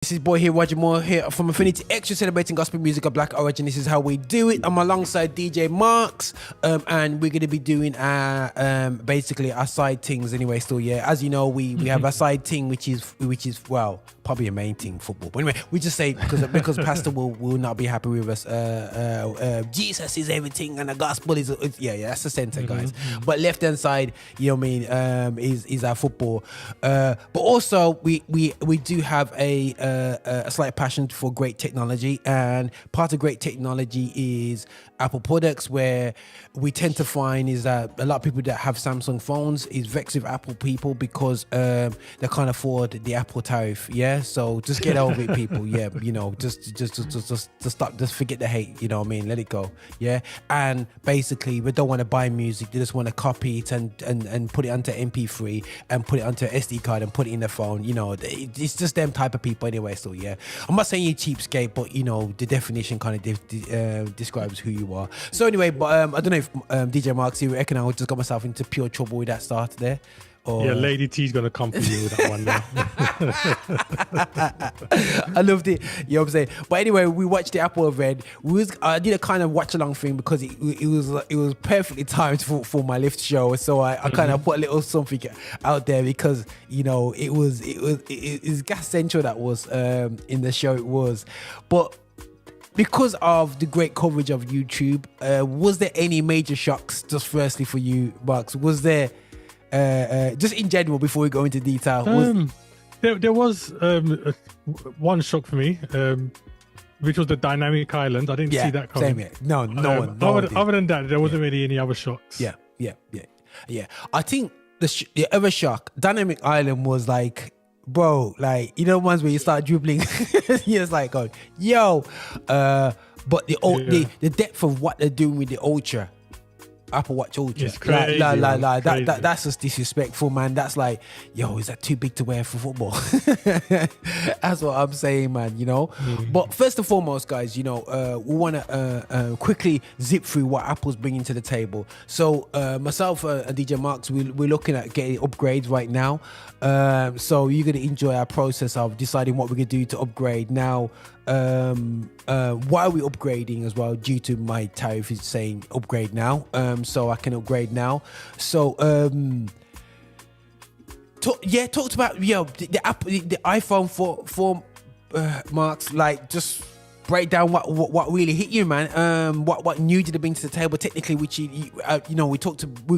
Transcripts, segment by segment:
This is boy here, Roger Moore here from Affinity Extra, celebrating gospel music of black origin. This is how we do it. I'm alongside DJ Marks, and we're going to be doing basically our side things anyway. Still, yeah. As you know, we have a side thing which is well probably a main thing, football. But anyway, we just say because Pastor will not be happy with us. Jesus is everything, and the gospel is yeah that's the center, guys. But left hand side, you know what I mean, is our football. But also we do have a slight passion for great technology, and part of great technology is Apple products, where we tend to find is that a lot of people that have Samsung phones is vexed with Apple people because they can't afford the Apple tariff. Yeah, so just get over it, people. Yeah, you know, just stop, just forget the hate, you know what I mean, let it go. Yeah, and basically we don't want to buy music, they just want to copy it and put it onto MP3 and put it onto an SD card and put it in the phone. You know, it's just them type of people anyway. So yeah, I'm not saying you're cheapskate, but you know the definition kind of describes who you are. So anyway, but I don't know if DJ Marks, you reckon I just got myself into pure trouble with that start there? Or... Yeah, Lady T's gonna come for you with that one now. I loved it, you know what I'm saying. But anyway, we watched the Apple event. I did a kind of watch along thing because it was perfectly timed for my lift show. So I kind of put a little something out there because you know it's gas central that was in the show. It was, but because of the great coverage of YouTube, was there any major shocks? Just firstly for you, Marks, was there? Just in general, before we go into detail, there was one shock for me, which was the dynamic island. I didn't see that coming. Same here. No one. Other than that, there wasn't really any other shocks. Yeah. I think the other shock, dynamic island, was like, bro, like, you know, ones where you start dribbling, you're just like, going, yo, but the depth of what they're doing with the Ultra. Apple Watch Ultra, it's crazy, that's just disrespectful, man. That's like, yo, is that too big to wear for football? That's what I'm saying, man, you know. But first and foremost, guys, you know, we want to quickly zip through what Apple's bringing to the table. So myself and DJ Marks, we're looking at getting upgrades right now. So you're going to enjoy our process of deciding what we're going to do to upgrade now. Why are we upgrading as well? Due to my tariff is saying upgrade now, so I can upgrade now. So talked about the Apple, the iPhone for Marks, like just break down what really hit you, man. What new did it bring to the table technically, which you know, we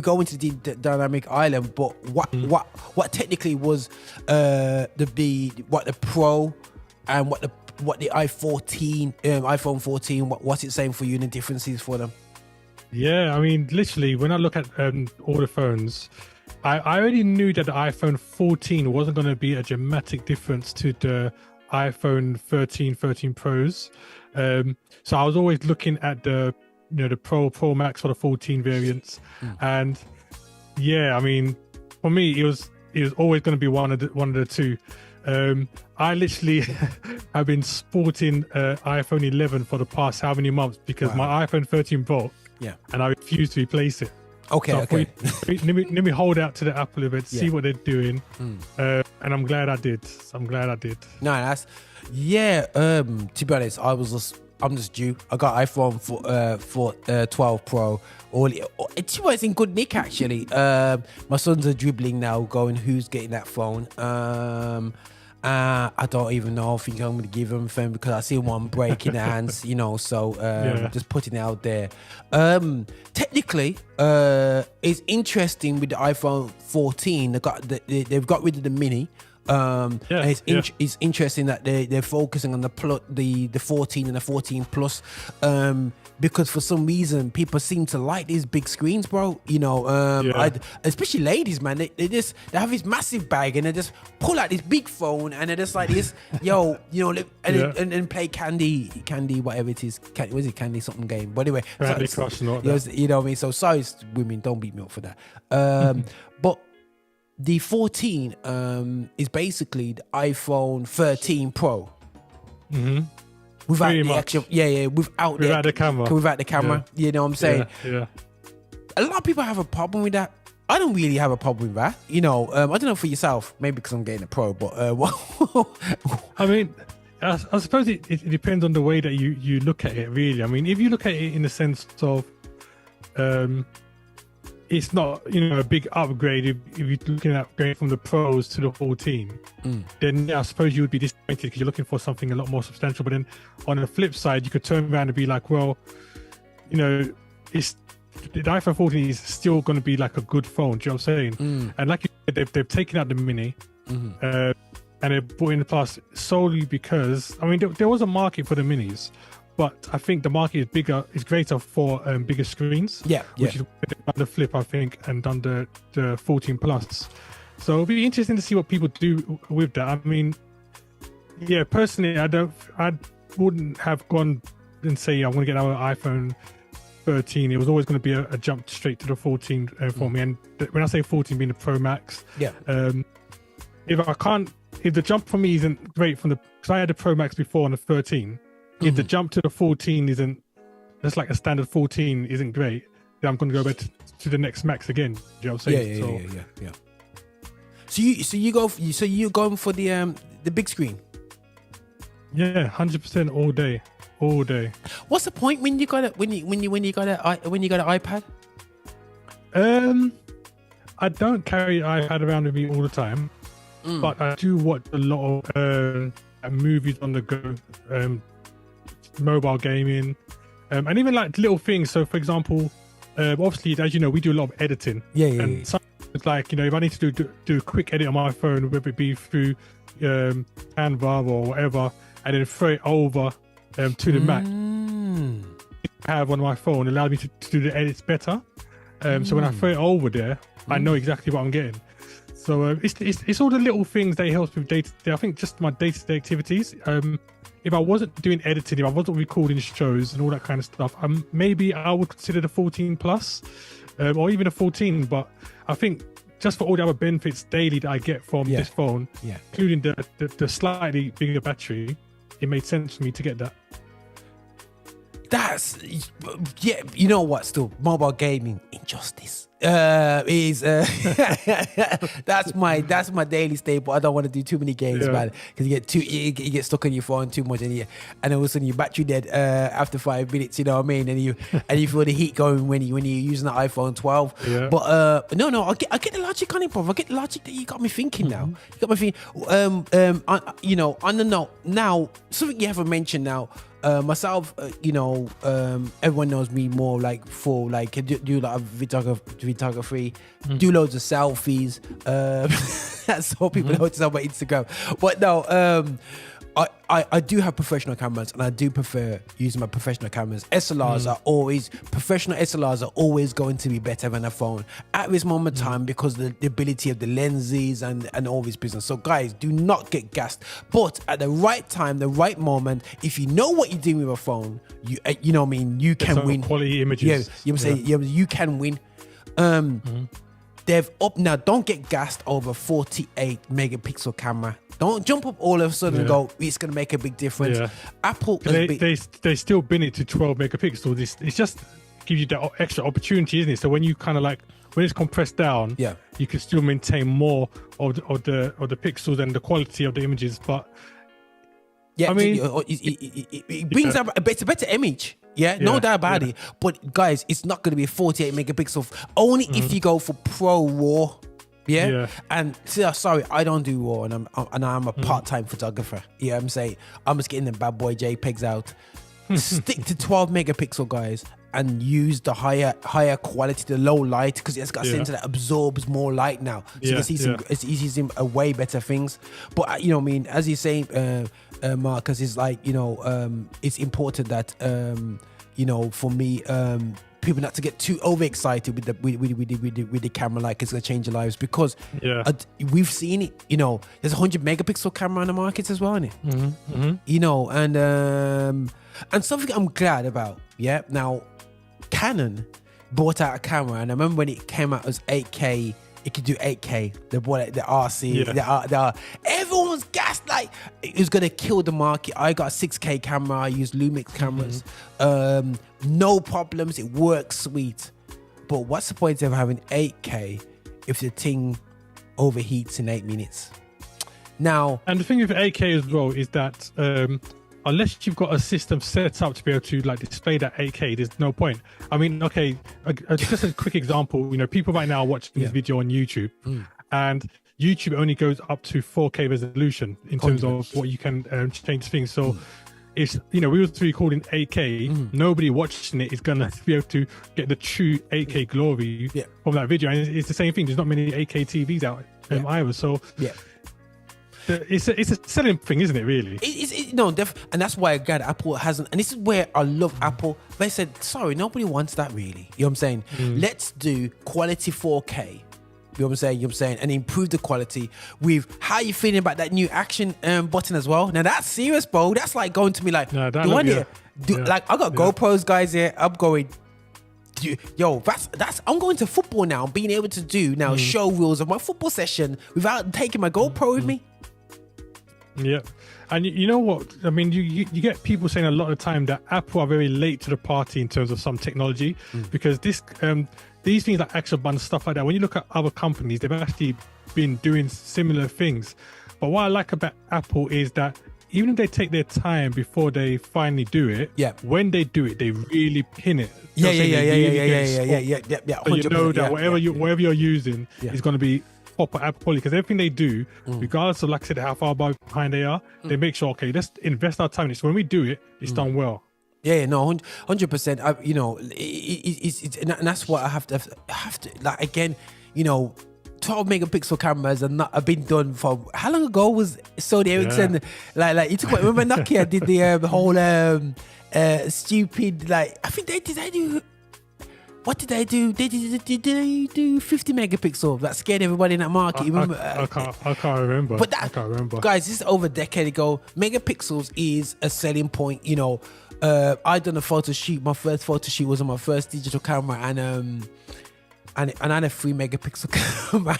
go into the dynamic island, but what technically was the Pro and what the iPhone 14, what's it saying for you and the differences for them? Yeah, I mean, literally, when I look at all the phones, I already knew that the iPhone 14 wasn't going to be a dramatic difference to the iPhone 13 Pros. So I was always looking at the Pro Max or the 14 variants, and yeah, I mean, for me, it was always going to be one of the two. I literally have been sporting iPhone 11 for the past how many months because my iPhone 13 broke, and I refused to replace it. Okay. Let me hold out to the Apple event, see what they're doing, and I'm glad I did. No, that's to be honest, I'm just due. I got iPhone for 12 Pro. It's in good nick actually. My sons are dribbling now, going, who's getting that phone? I don't even know. I think I'm going to give them a phone because I see one break in their hands, you know. So just putting it out there. Technically, it's interesting with the iPhone 14. They've got rid of the mini. It's interesting that they're focusing on the 14 and the 14 Plus, because for some reason people seem to like these big screens, bro. You know, especially ladies, man. They have this massive bag and they just pull out this big phone and they're just like this, yo, you know, and play candy, whatever it is. Was it Candy something game? But anyway, Candy Crush, you know what I mean. So sorry, women, don't beat me up for that. But the 14 is basically the iPhone 13 Pro. Without the actual, without the camera. You know what I'm saying? Yeah. A lot of people have a problem with that. I don't really have a problem with that. You know, I don't know for yourself, maybe because I'm getting a Pro, but I mean, I suppose it depends on the way that you look at it, really. I mean, if you look at it in the sense of, it's not, you know, a big upgrade. If you're looking at going from the Pros to the 14, then yeah, I suppose you would be disappointed because you're looking for something a lot more substantial. But then on the flip side, you could turn around and be like, well, you know, the iPhone 14 is still going to be like a good phone. Do you know what I'm saying? And like you said, they've taken out the Mini, and they brought in the Plus solely because, I mean, there was a market for the Minis, but I think the market is greater for bigger screens. Which is the Flip, I think, and done the 14 Plus. So it'll be interesting to see what people do with that. I mean, yeah, personally, I wouldn't have gone and say I'm going to get our iPhone 13. It was always going to be a jump straight to the 14 for me. And when I say 14, being the Pro Max, if the jump for me isn't great because I had the Pro Max before on the 13. If the jump to the 14 isn't, that's like a standard 14 isn't great, then I'm going to go back to the next Max again. Do you know what I'm saying? Yeah. So you're going for the big screen? Yeah, 100% all day. What's the point when you got it? When you got an iPad? I don't carry an iPad around with me all the time, but I do watch a lot of movies on the go, mobile gaming, and even like little things. So, for example, obviously, as you know, we do a lot of editing. Sometimes, like, you know, if I need to do a quick edit on my phone, whether it be through Canva or whatever, and then throw it over to the Mac. I have on my phone allows me to do the edits better. So when I throw it over there, I know exactly what I'm getting. So it's all the little things that helps with day-to-day. I think just my day-to-day activities. If I wasn't doing editing, if I wasn't recording shows and all that kind of stuff, maybe I would consider the 14 Plus or even a 14. But I think just for all the other benefits daily that I get from this phone, including the slightly bigger battery, it made sense for me to get that. That's you know what? Still, mobile gaming injustice is that's my daily staple. I don't want to do too many games, man, because you get stuck on your phone too much, and all of a sudden your battery dead after 5 minutes. You know what I mean? And you feel the heat going when you're using the iPhone 12. Yeah. But no, I get the logic on it, bro. I get the logic that you got me thinking now. You got me thinking. You know, on the note now, something you haven't mentioned now. Myself, everyone knows me more like for like do a lot of photography, do loads of selfies. That's all people notice on my Instagram. But no, I do have professional cameras, and I do prefer using my professional cameras. Professional SLRs are always going to be better than a phone at this moment in time because of the ability of the lenses and all this business. So guys, do not get gassed. But at the right time, the right moment, if you know what you're doing with a phone, you know what I mean, you can win. Quality images. You can win. They've up now. Don't get gassed over 48 megapixel camera. Don't jump up all of a sudden and go, it's going to make a big difference. Apple, they still bin it to 12 megapixels. It's just gives you that extra opportunity, isn't it? So when you kind of like, when it's compressed down, you can still maintain more of the pixels and the quality of the images. But I mean, it brings up it's a better image. No doubt about it. But guys, it's not going to be 48 megapixel only if you go for Pro RAW. And sorry, I don't do RAW, and I'm a part-time photographer. I'm saying I'm just getting the bad boy JPEGs out. Stick to 12 megapixel, guys, and use the higher quality, the low light, because it's got a sensor that absorbs more light now. So you can see it's easy to see way better things. But you know what I mean, as you're saying, Marcus, is like, it's important that for me, people not to get too overexcited with the camera, like it's gonna change their lives, because we've seen it. There's a 100 megapixel camera on the market as well, isn't it? And something I'm glad about. Now, Canon bought out a camera, and I remember when it came out as 8K. It could do 8K. They bought it, the RC. Everyone was gassed, like it was gonna kill the market. I got a 6K camera. I use Lumix cameras. No problems. It works sweet. But what's the point of having 8K if the thing overheats in 8 minutes. Now, and the thing with 8K as well is that unless you've got a system set up to be able to like display that 8K, there's no point. I mean, okay, just a quick example. You know, people right now are watching this video on YouTube, and YouTube only goes up to 4K resolution in terms of what you can change things. So it's, you know, we was recording 8K. Nobody watching it is gonna be able to get the true 8K glory from that video. And it's the same thing. There's not many 8K TVs out either. So it's a selling thing, isn't it? Really? And that's why God, Apple hasn't. And this is where I love Apple. They said, sorry, nobody wants that really. You know what I'm saying? Let's do quality 4K. You know what I'm saying? And improve the quality with how you feeling about that new action button as well. Now that's serious, bro. That's like going to me like, like I got GoPros, guys. Here, I'm going. Yo, that's. I'm going to football now. Being able to do now show reels of my football session without taking my GoPro with me. Yeah, and you know what? I mean, you get people saying a lot of the time that Apple are very late to the party in terms of some technology, because these things like action buttons, stuff like that, when you look at other companies, they've actually been doing similar things. But what I like about Apple is that even if they take their time before they finally do it, when they do it, they really pin it. Yeah. So you know that whatever you're using is going to be proper Apple quality, because everything they do, regardless of, like I said, how far behind they are, they make sure, okay, let's invest our time in it. So when we do it, it's done well. Yeah, no, 100%. You know, it's and that's what I have to like, again, you know, 12 megapixel cameras have been done for how long ago was Sony Ericsson? Like you took, remember Nokia did the whole stupid, like, I think they do. What did they do? Did they do 50 megapixel? That scared everybody in that market. I can't remember. But I can't remember. Guys, this is over a decade ago. Megapixels is a selling point. You know, I done a photo shoot. My first photo shoot was on my first digital camera, and I had a 3 megapixel camera.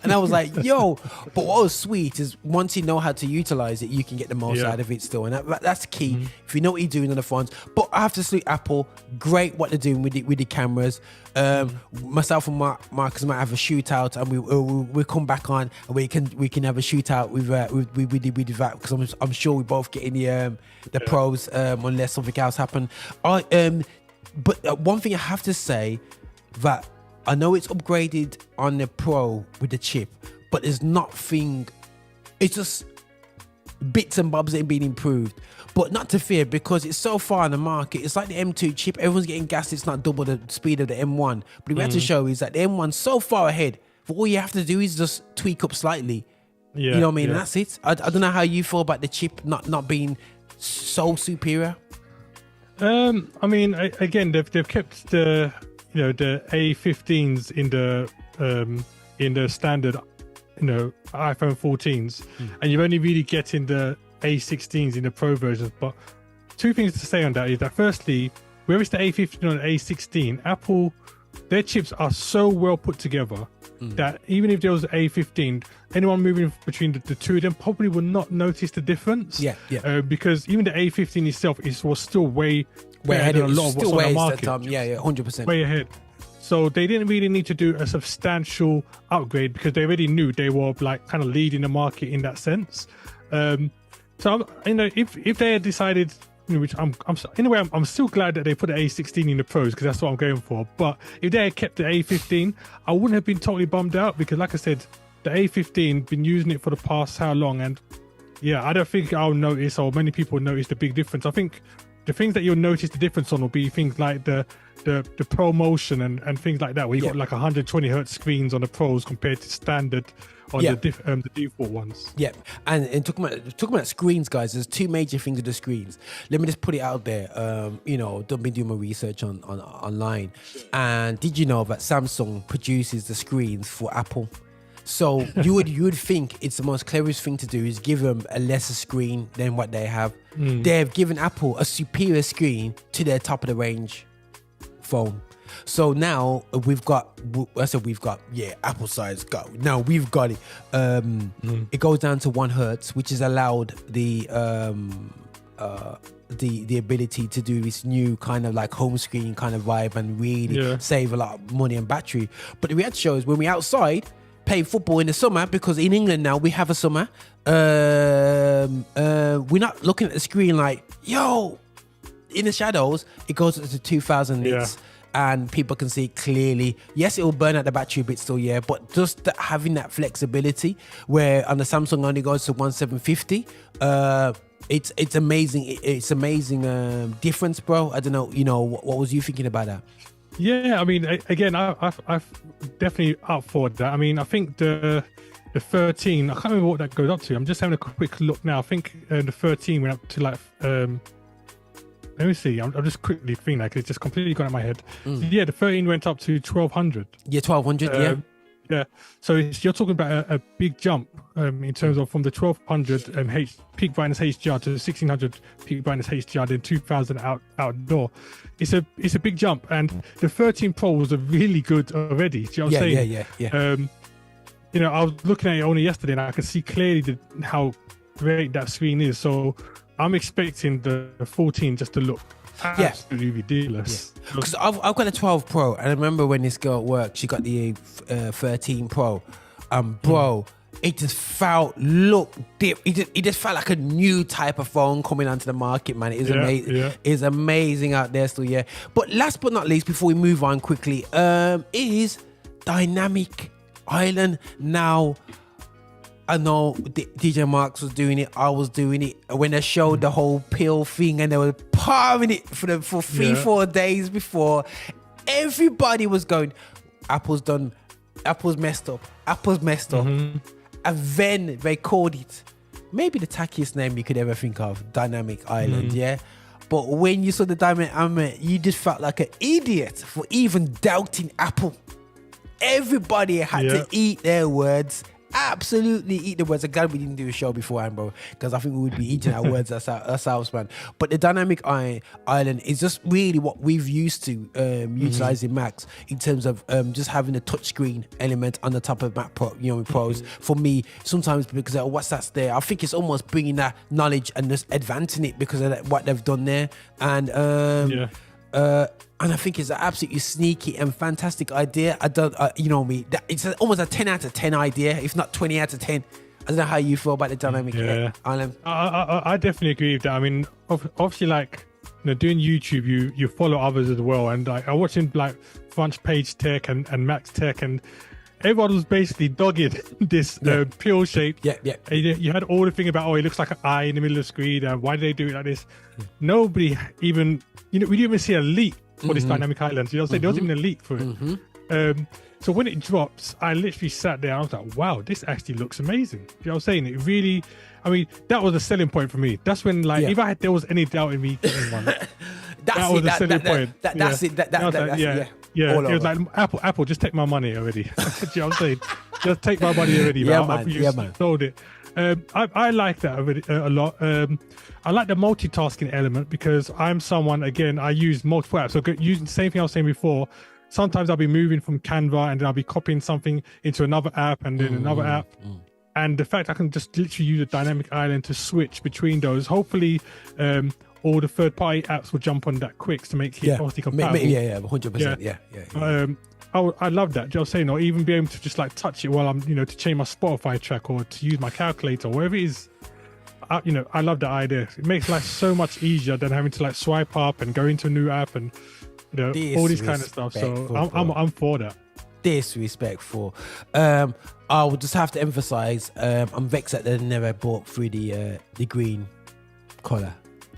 and I was like, yo. But what was sweet is once you know how to utilize it, you can get the most out of it still. And that's key if you know what you're doing on the phones. But I have to salute Apple. Great what they're doing with the cameras. Myself and Marcus might have a shootout, and we'll come back on, and we can have a shootout with that, because I'm sure we both getting the pros unless something else happen. But one thing I have to say, that I know it's upgraded on the Pro with the chip, but there's nothing. It's just bits and bobs that have been improved. But not to fear, because it's so far in the market. It's like the M2 chip. Everyone's getting gassed. It's not double the speed of the M1. But we have to show is that the M1's so far ahead. All you have to do is just tweak up slightly. You know what I mean? And that's it. I don't know how you feel about the chip not being so superior. I mean, again, they've kept the A15s in the standard, iPhone 14s, and you're only really getting the A16s in the Pro versions. But two things to say on that is that, firstly, where it's the A15 or the A16, Apple, their chips are so well put together that even if there was an A15, anyone moving between the two of them probably would not notice the difference. Because even the A15 itself was still way ahead of a lot of what's on the market. 100%. Way ahead. So they didn't really need to do a substantial upgrade, because they already knew they were like kind of leading the market in that sense. So if they had decided, which I'm still glad that they put the A16 in the Pros, because that's what I'm going for. But if they had kept the A15, I wouldn't have been totally bummed out, because like I said, the A15 been using it for the past how long, and I don't think I'll notice, or many people notice, the big difference. I think the things that you'll notice the difference on will be things like the Pro Motion and things like that, where you got like 120 hertz screens on the Pros compared to standard on the default ones. And talking about screens, guys, there's two major things with the screens. Let me just put it out there. Don't be doing my research online. And did you know that Samsung produces the screens for Apple? So you would think it's the most cleverest thing to do is give them a lesser screen than what they have. They've given Apple a superior screen to their top of the range phone. So now we've got Apple size go. Now we've got it. It goes down to 1 hertz, which is allowed the the ability to do this new kind of like home screen kind of vibe and really save a lot of money and battery. But the reality show is when we're outside playing football in the summer, because in England now we have a summer, we're not looking at the screen like, yo, in the shadows, it goes up to 2,000 nits. And people can see it clearly. Yes, it will burn out the battery a bit still, but just having that flexibility where on the Samsung only goes to 1750, it's amazing. It's amazing difference, bro. I don't know, what was you thinking about that? Yeah, I mean, again, I've definitely up for that. I mean, I think the 13, I can't remember what that goes up to. I'm just having a quick look now. I think the 13 went up to like let me see. I'm just quickly thinking, like, it's just completely gone out of my head. Yeah, the 13 went up to 1200. Yeah, 1200. Yeah. So you're talking about a big jump in terms of from the 1200 peak brightness HDR to the 1600 peak brightness HDR, then 2000 outdoor. It's a big jump, and the 13 Pro was a really good already. Do you know what I'm saying? Yeah. I was looking at it only yesterday, and I can see clearly how great that screen is. So I'm expecting the 14 just to look absolutely ridiculous. Because I've got a 12 Pro, and I remember when this girl at work, she got the 13 Pro, bro, it just it just felt like a new type of phone coming onto the market, man. It is amazing. It's amazing out there still, But last but not least, before we move on quickly, is Dynamic Island. Now, I know DJ Marks was doing it. I was doing it when they showed the whole pill thing, and they were powering it for 3-4 days before. Everybody was going, Apple's done. Apple's messed up. And then they called it maybe the tackiest name you could ever think of, Dynamic Island. But when you saw the Dynamic Island, you just felt like an idiot for even doubting Apple. Everybody had to eat their words. Absolutely eat the words. I'm glad we didn't do a show beforehand, bro, because I think we would be eating our words ourselves, man. But the Dynamic Island is just really what we've used to utilizing Macs in terms of just having a touchscreen element on the top of Mac Pro, Pros. For me, sometimes because of what's that's there, I think it's almost bringing that knowledge and just advancing it because of what they've done there. And and I think it's an absolutely sneaky and fantastic idea. I don't, it's almost a 10 out of 10 idea, if not 20 out of 10. I don't know how you feel about the Dynamic Island. I definitely agree with that. I mean, obviously, like, doing YouTube, you follow others as well. And I'm watching like Front Page Tech and Max Tech, and everyone was basically dogging this pill shape. You had all the thing about, it looks like an eye in the middle of the screen. Why do they do it like this? Nobody even, we didn't even see a leak for this Dynamic Island. There wasn't even a leak for it. So when it drops, I literally sat there and I was like, wow, this actually looks amazing. You know what I'm saying? It really, I mean, that was a selling point for me. That's when, like, if there was any doubt in me getting one, that was a selling point. That's it. It was like, Apple, just take my money already. Do you know what I'm saying? Just take my money already, man. You sold it. I like that a lot. I like the multitasking element because I'm someone, again, I use multiple apps. So using the same thing I was saying before, sometimes I'll be moving from Canva and then I'll be copying something into another app and then another app. And the fact I can just literally use a Dynamic Island to switch between those, hopefully all the third-party apps will jump on that quick to make it obviously compatible. 100%. I love that. You know what I'm saying? Or even be able to just like touch it while I'm, to change my Spotify track or to use my calculator, whatever it is. I love that idea. It makes life so much easier than having to like swipe up and go into a new app and all this kind of stuff. So I'm for that. Disrespectful. I will just have to emphasize, I'm vexed that they never brought through the green color.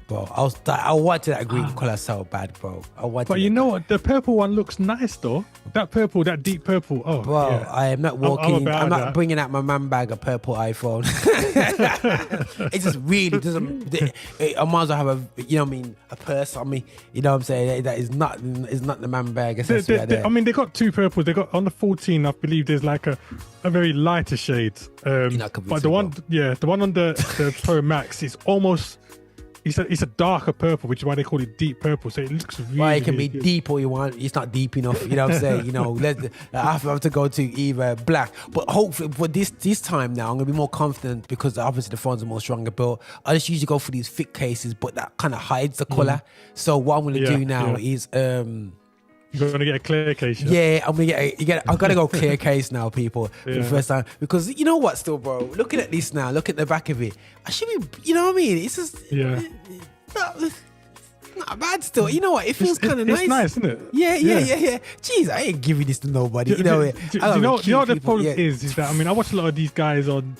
Bro, I wanted that green color so bad, bro. But you know what? The purple one looks nice, though. That purple, that deep purple. Oh, bro, I am not walking. I'm not bringing out my man bag of purple iPhone. It just really doesn't. I might as well have a purse on me. You know what I'm saying? That is not the man bag. I mean, they got two purples. They got on the 14. I believe there's like a very lighter shade. But the one on the Pro Max is almost it's a darker purple, which is why they call it deep purple. So it looks really. Well, it can really be good. deep all you want. It's not deep enough. You know what I'm saying? You know, I have to go to either black. But hopefully, for this time now, I'm gonna be more confident because obviously the phones are more stronger built. I just usually go for these thick cases, but that kind of hides the color. So what I'm gonna do now is You're gonna get a clear case. Yeah, I'm gonna I gotta go clear case now, people, for the first time. Because you know what, still, bro, looking at this now, look at the back of it. I should be, you know what I mean? It's just not bad still. You know what? It feels kind of nice. It's nice, isn't it? Yeah. Jeez, I ain't giving this to nobody. You know, you know what the problem is that, I mean, I watch a lot of these guys on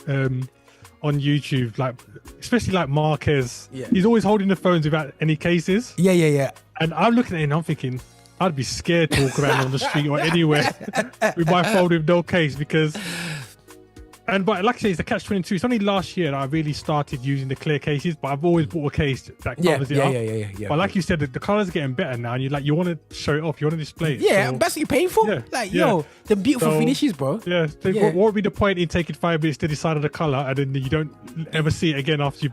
YouTube, like especially like Marquez. Yeah. He's always holding the phones without any cases. Yeah. And I'm looking at it and I'm thinking, I'd be scared to walk around on the street or anywhere with my phone with no case because. But like I say, it's the catch-22. It's only last year that I really started using the clear cases, but I've always bought a case that covers it up. Yeah. But like you said, the colors are getting better now, and you want to show it off, you want to display it. Yeah, so, that's what you're paying for. Yo, the beautiful finishes, bro. Yeah. What would be the point in taking 5 minutes to decide on the color, and then you don't ever see it again after you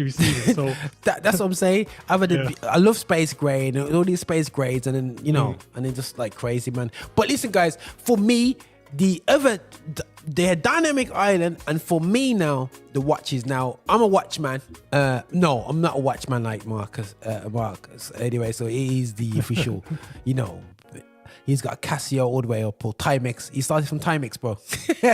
receive it? So that's what I'm saying. I love space gray and all these space grades, and then and then just like crazy, man. But listen, guys, for me, they're dynamic island, and for me now, the watches now, I'm a watchman. No, I'm not a watchman like Marcus. Anyway, so he is the official, he's got Casio all the way up, or Timex. He started from Timex, bro.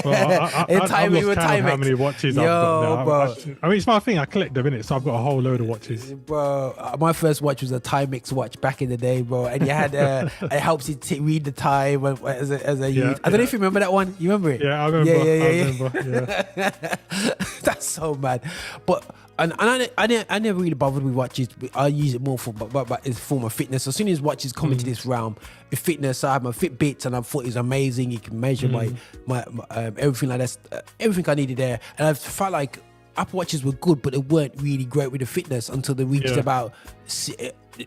Well, I lost count of how many watches I've got now. Bro. I mean, it's my thing. I collect them, innit? So I've got a whole load of watches. Bro, my first watch was a Timex watch back in the day, bro. And you had, it helps you read the time as a youth. I don't know if you remember that one. You remember it? Yeah, I remember. I remember. Yeah. That's so mad. But I never really bothered with watches. I use it more for it's for my fitness. As soon as watches come into this realm, with fitness, I have my Fitbits, and I thought it was amazing. You can measure my everything like that, everything I needed there. And I felt like Apple Watches were good, but they weren't really great with the fitness until they reached about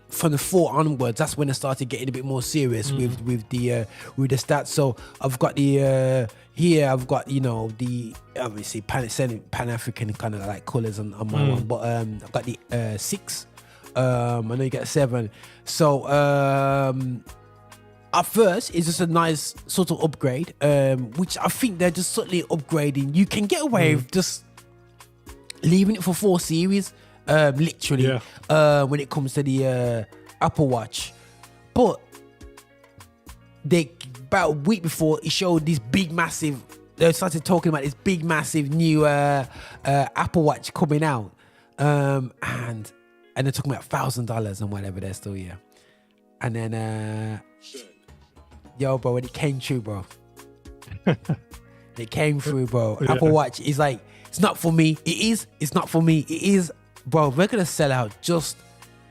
from the 4 onwards. That's when I started getting a bit more serious with the stats. So I've got the here I've got the obviously Pan-African kind of like colors on my one, but I've got the 6. I know you get 7. So at first it's just a nice sort of upgrade, which I think they're just subtly upgrading. You can get away with just leaving it for 4 series, literally, when it comes to the Apple Watch. But about a week before, it showed this big massive, they started talking about this big massive new Apple Watch coming out, and they're talking about $1,000 and whatever. They're still and then bro, when it came true, bro, it came through, bro. Apple Watch is like, it's not for me. It's not for me. It is, bro. We're gonna sell out just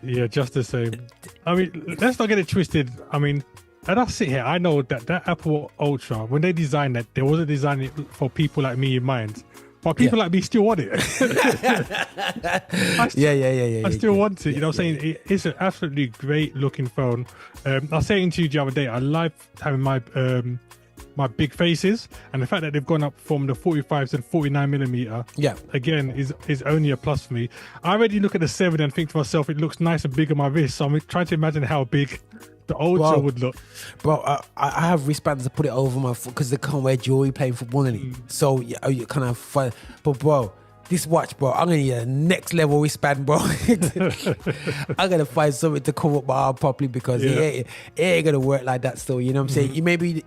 the same. I mean, let's not get it twisted. I mean, and I sit here, I know that Apple Ultra, when they designed that, they wasn't designing it for people like me in mind. But people like me still want it. I still want it. You know what I'm saying? It's an absolutely great looking phone. I was saying to you the other day, I like having my big faces, and the fact that they've gone up from the 45 to the 49mm, again, is only a plus for me. I already look at the 7 and think to myself, it looks nice and big on my wrist. So I'm trying to imagine how big the Ultra would look. Bro, I have wristbands to put it over my foot because they can't wear jewelry playing football in it. So you kind of fun. But bro, this watch, bro, I'm gonna need a next level wristband, bro. I'm gonna find something to cover up my arm properly because it ain't gonna work like that still. You know what I'm saying? You maybe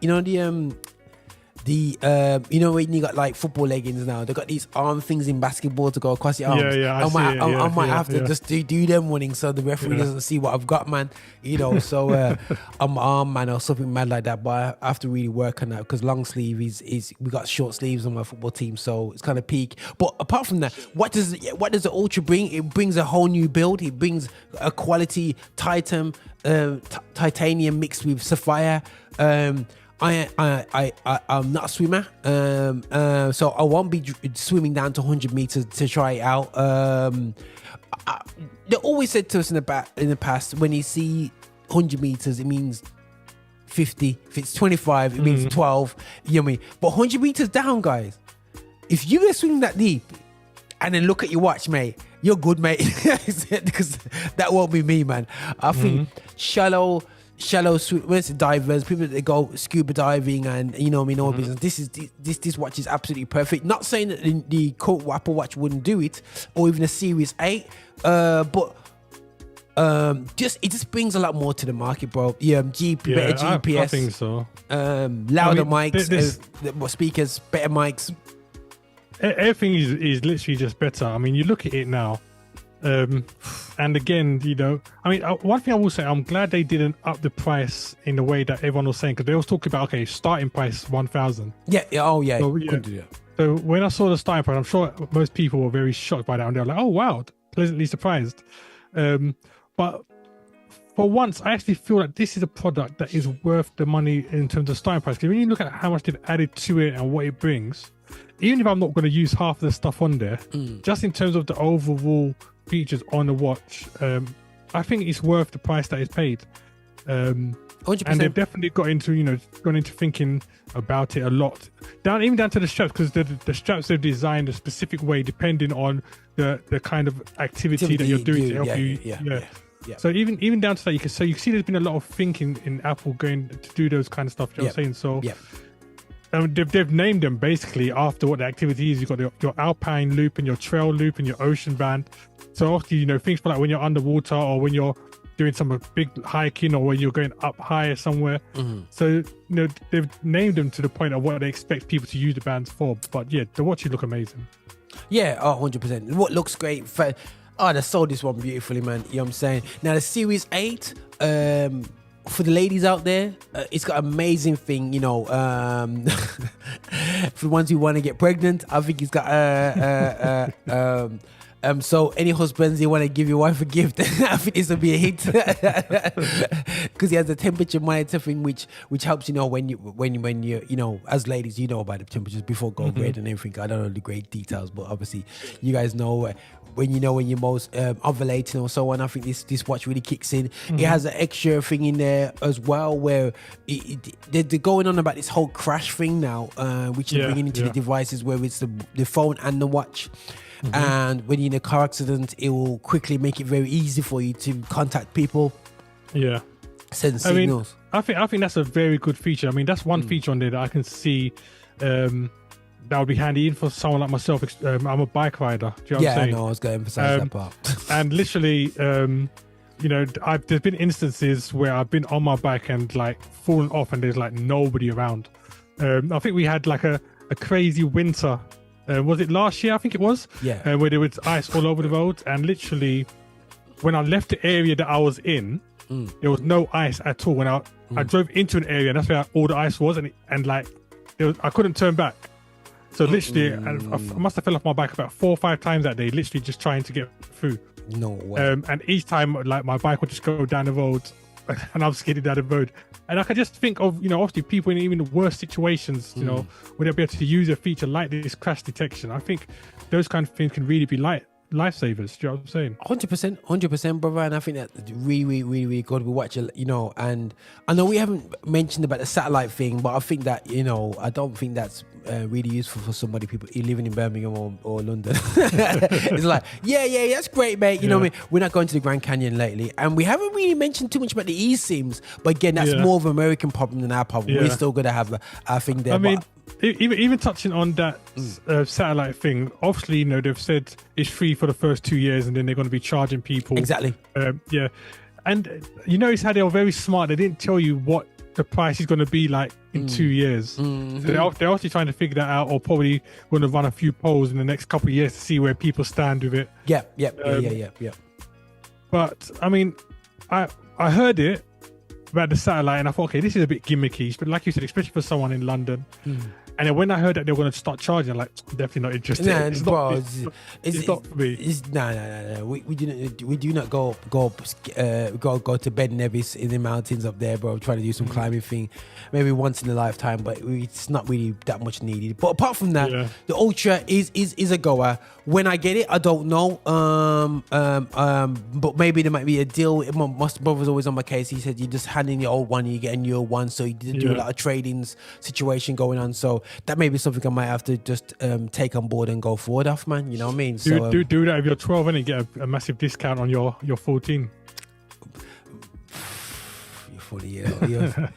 when you got like football leggings now, they got these arm things in basketball to go across your arms. I might have to just do them running so the referee doesn't see what I've got, man. So I'm arm man or something mad like that. But I have to really work on that because long sleeve is we got short sleeves on my football team, so it's kind of peak. But apart from that, what does the Ultra bring? It brings a whole new build. It brings a quality titanium mixed with sapphire. I'm not a swimmer, so I won't be swimming down to 100 meters to try it out. They always said to us in the past, when you see 100 meters, it means 50. If it's 25, it means 12. You know what I mean? But 100 meters down, guys, if you were swimming that deep and then look at your watch, mate, you're good, mate. Because that won't be me, man. I think shallow divers, people that go scuba diving and you know what I mean, all business. This watch is absolutely perfect. Not saying that the current Apple Watch wouldn't do it, or even a Series 8, but it just brings a lot more to the market, bro. Yeah, better GPS. I think so. Louder mics, speakers, better mics. Everything is literally just better. I mean, you look at it now. And again, you know, I mean, one thing I will say, I'm glad they didn't up the price in the way that everyone was saying, because they was talking about, okay, starting price 1,000. Yeah. So, yeah. So when I saw the starting price, I'm sure most people were very shocked by that, and they were like, oh wow, pleasantly surprised. But for once, I actually feel like this is a product that is worth the money in terms of starting price. Because when you look at how much they've added to it and what it brings, even if I'm not going to use half of the stuff on there, just in terms of the overall features on the watch, I think it's worth the price that is paid. 100%. And they've definitely gone into thinking about it a lot, even down to the straps, because the straps they've designed a specific way depending on the kind of activity that you're doing to help you. Yeah. So even down to that, you can see there's been a lot of thinking in Apple going to do those kind of stuff. You know what I'm saying? So they've named them basically after what the activity is. You've got your alpine loop and your trail loop and your ocean band. So often, you know, things like when you're underwater or when you're doing some big hiking or when you're going up higher somewhere. So, you know, they've named them to the point of what they expect people to use the bands for. But yeah, the watches look amazing. Yeah, 100%. What looks great? They sold this one beautifully, man. You know what I'm saying? Now, the Series 8, for the ladies out there, it's got amazing thing, you know, for the ones who want to get pregnant. I think it's got so any husbands you want to give your wife a gift, I think this will be a hit, because he has a temperature monitor thing which helps, you know, when you you know, as ladies, you know about the temperatures before go grade and everything. I don't know the great details, but obviously you guys know when you're most ovulating or so on. I think this watch really kicks in. It has an extra thing in there as well where they're going on about this whole crash thing now, which is bringing into the devices where it's the phone and the watch. And when you're in a car accident, it will quickly make it very easy for you to contact people. Yeah. Send signals. I think that's a very good feature. I mean, that's one feature on there that I can see that would be handy even for someone like myself. I'm a bike rider. Do you know what I'm saying? Yeah, I was going to emphasize that part. And literally, you know, there's been instances where I've been on my bike and like fallen off and there's like nobody around. I think we had like a crazy winter. Was it last year? I think it was. Yeah. Where there was ice all over the road, and literally, when I left the area that I was in, there was no ice at all. When I drove into an area, and that's where all the ice was, and like I couldn't turn back. So literally, I must have fell off my bike about 4 or 5 times that day, literally just trying to get through. No way. And each time, like my bike would just go down the road, and I'm skidding down the road. And I could just think of, you know, obviously people in even the worst situations, you know, would they be able to use a feature like this crash detection? I think those kind of things can really be lifesavers. Do you know what I'm saying? 100%, brother. And I think that really good. We watch it, you know, and I know we haven't mentioned about the satellite thing, but I think that, you know, I don't think that's really useful for people living in Birmingham or London. It's like, yeah, that's great, mate. You know what I mean? We're not going to the Grand Canyon lately, and we haven't really mentioned too much about the eSIMs. But again, that's more of an American problem than our problem. We're still going to have our thing there. I mean, even touching on that satellite thing, obviously, you know, they've said it's free for the first 2 years, and then they're going to be charging people. Exactly. And you notice how they were very smart. They didn't tell you what the price is going to be like in 2 years. So they're obviously trying to figure that out, or probably going to run a few polls in the next couple of years to see where people stand with it. Yeah. But I mean, I heard it about the satellite and I thought, okay, this is a bit gimmicky, but like you said, especially for someone in London. And then when I heard that they were going to start charging, I'm like, I'm definitely not interested. It's not for me. No. We do not go to Ben Nevis in the mountains up there, bro. Trying to do some climbing thing, maybe once in a lifetime, but it's not really that much needed. But apart from that, the Ultra is a goer. When I get it, I don't know. But maybe there might be a deal. My brother's always on my case. He said you just hand in your old one, you get a newer one. So he didn't do a lot of tradings situation going on. So that may be something I might have to just take on board and go forward off, man. You know what I mean? So do that if you're 12 and you get a massive discount on your 14. You're funny, yeah.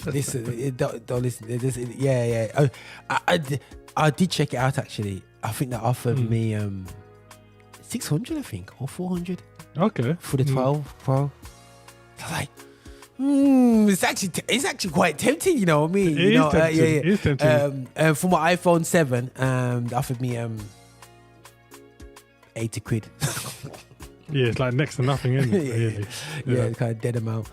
Listen, don't listen. Yeah. I did check it out actually. I think they offered me 600, I think, or 400. Okay. For the 12 Pro. I was like, it's actually quite tempting, you know what I mean? It is tempting. For my iPhone 7, they offered me 80 quid. Yeah, it's like next to nothing, isn't it? Really? Yeah, it's kind of dead amount.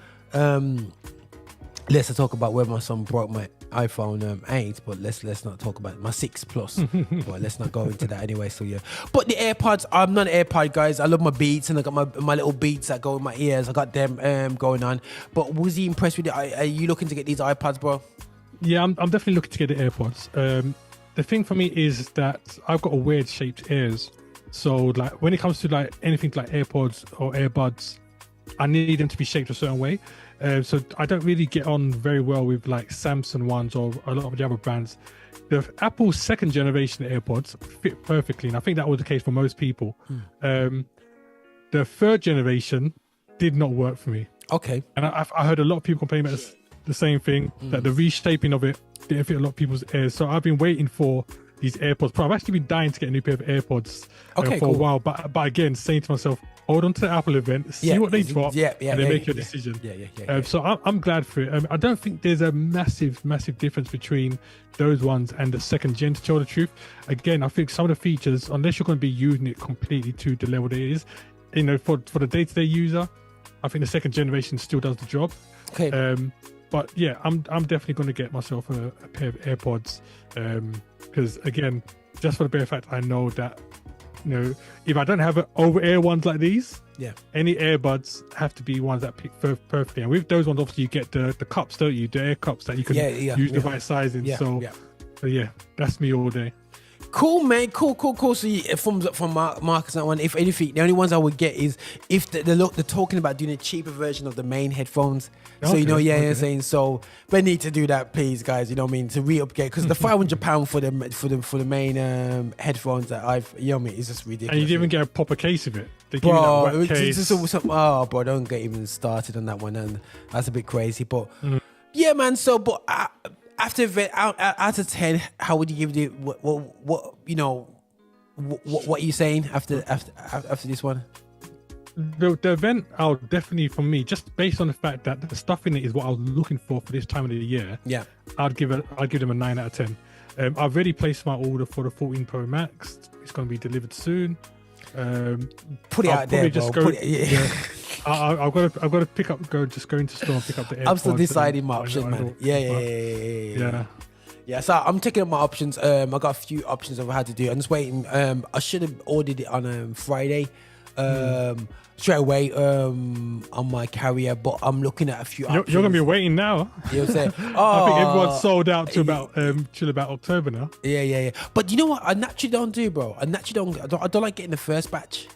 Let's talk about where my son broke my iPhone 8, but let's not talk about my 6 Plus. But let's not go into that anyway. So yeah, but the AirPods, I'm not an AirPod guys. I love my Beats, and I got my little Beats that go in my ears. I got them going on. But was he impressed with it? Are you looking to get these iPods, bro? Yeah, I'm definitely looking to get the AirPods. The thing for me is that I've got a weird shaped ears, so like when it comes to like anything like AirPods or earbuds, I need them to be shaped a certain way. So I don't really get on very well with like Samsung ones or a lot of the other brands. The Apple's second generation AirPods fit perfectly, and I think that was the case for most people. The third generation did not work for me. Okay. And I heard a lot of people complaining about the same thing, that the reshaping of it didn't fit a lot of people's ears. So I've been waiting for these AirPods Pro. I've actually been dying to get a new pair of AirPods for a while, but again, saying to myself, hold on to the Apple event, see what they drop, and then make your decision. So I'm glad for it. I don't think there's a massive difference between those ones and the second gen, to tell the truth. Again, I think some of the features, unless you're going to be using it completely to the level that it is, you know, for the day-to-day user, I think the second generation still does the job. Okay. But yeah, I'm definitely going to get myself a pair of AirPods, because again, just for the bare fact I know that, you know, if I don't have over-ear ones like these, any earbuds have to be ones that pick perfectly. And with those ones, obviously, you get the cups, don't you? The air cups that you can use the right sizing. So yeah, that's me all day. Cool, man. Cool. So thumbs up from Marcus on that one. If anything, the only ones I would get is if they're talking about doing a cheaper version of the main headphones. So you know, you're saying so. They need to do that, please, guys. You know what I mean? To re-upgrade, because the £500 for the main headphones that I've, you know what I mean, it's just ridiculous. And you didn't even get a proper case of it. They give bro, you that wet case. Bro, don't get even started on that one, and that's a bit crazy. But yeah, man. So, but. After out of 10, how would you give it? What you know? What are you saying after this one? The event, I'll definitely, for me, just based on the fact that the stuff in it is what I was looking for this time of the year. Yeah, I'd give them a 9 out of 10. I've already placed my order for the 14 Pro Max. It's going to be delivered soon. Put it out there, bro. I've got to pick up. Go into store and pick up the AirPods. I'm still deciding my options, man. Yeah. So I'm taking up my options. I got a few options of how to do it. I'm just waiting. I should have ordered it on Friday. Straight away on my carrier, but I'm looking at a few options. You're gonna be waiting now. You know what I'm saying? I think everyone's sold out to about October now. Yeah. But you know what? I naturally don't do, bro. I don't like getting the first batch.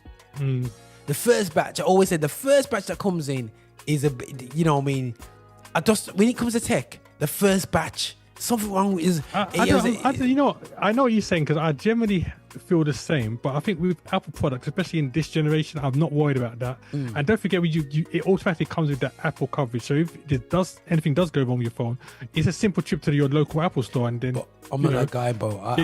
The first batch, I always say the first batch that comes in is a bit, you know what I mean? When it comes to tech, the first batch, something wrong with you know what? I know what you're saying, because I generally feel the same, but I think with Apple products, especially in this generation, I'm not worried about that. And don't forget, it automatically comes with that Apple coverage. So if anything does go wrong with your phone, it's a simple trip to your local Apple store, and then. But I'm not that guy, bro.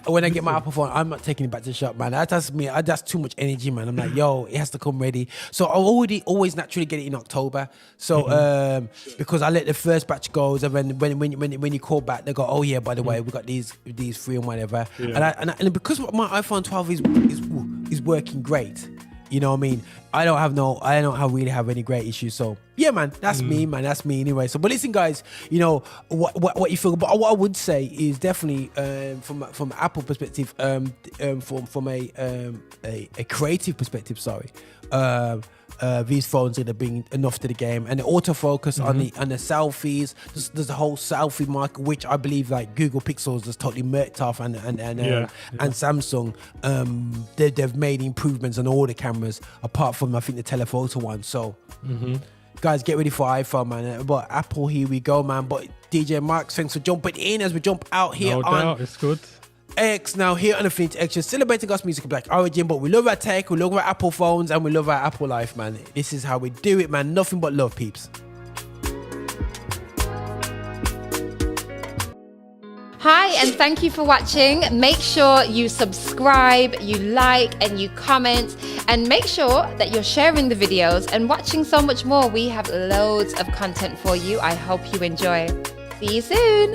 When I get my Apple phone, I'm not taking it back to the shop, man. That's too much energy, man. I'm like, yo, it has to come ready. So I always naturally get it in October. So because I let the first batch go, and then when you call back, they go, oh yeah, by the way, we got these free and whatever. And because my iPhone 12 is working great, you know what I mean? I don't really have any great issues. So yeah, man, that's me, man. That's me anyway. So, but listen, guys, you know what you feel. But what I would say is definitely from Apple perspective, from a creative perspective. Sorry. These phones are going to bring enough to the game, and the autofocus on the selfies. There's a whole selfie market, which I believe like Google Pixels just totally murked off, and Samsung. They've made improvements on all the cameras apart from I think the telephoto one. So guys, get ready for iPhone, man. But Apple, here we go, man. But DJ Marks, thanks for jumping in as we jump out here No doubt, it's good. X. Now here on Infinity Extra, celebrating gospel music of Black origin, but we love our tech, we love our Apple phones, and we love our Apple life, man. This is how we do it, man. Nothing but love, peeps. Hi, and thank you for watching. Make sure you subscribe, you like, and you comment, and make sure that you're sharing the videos and watching so much more. We have loads of content for you. I hope you enjoy. See you soon.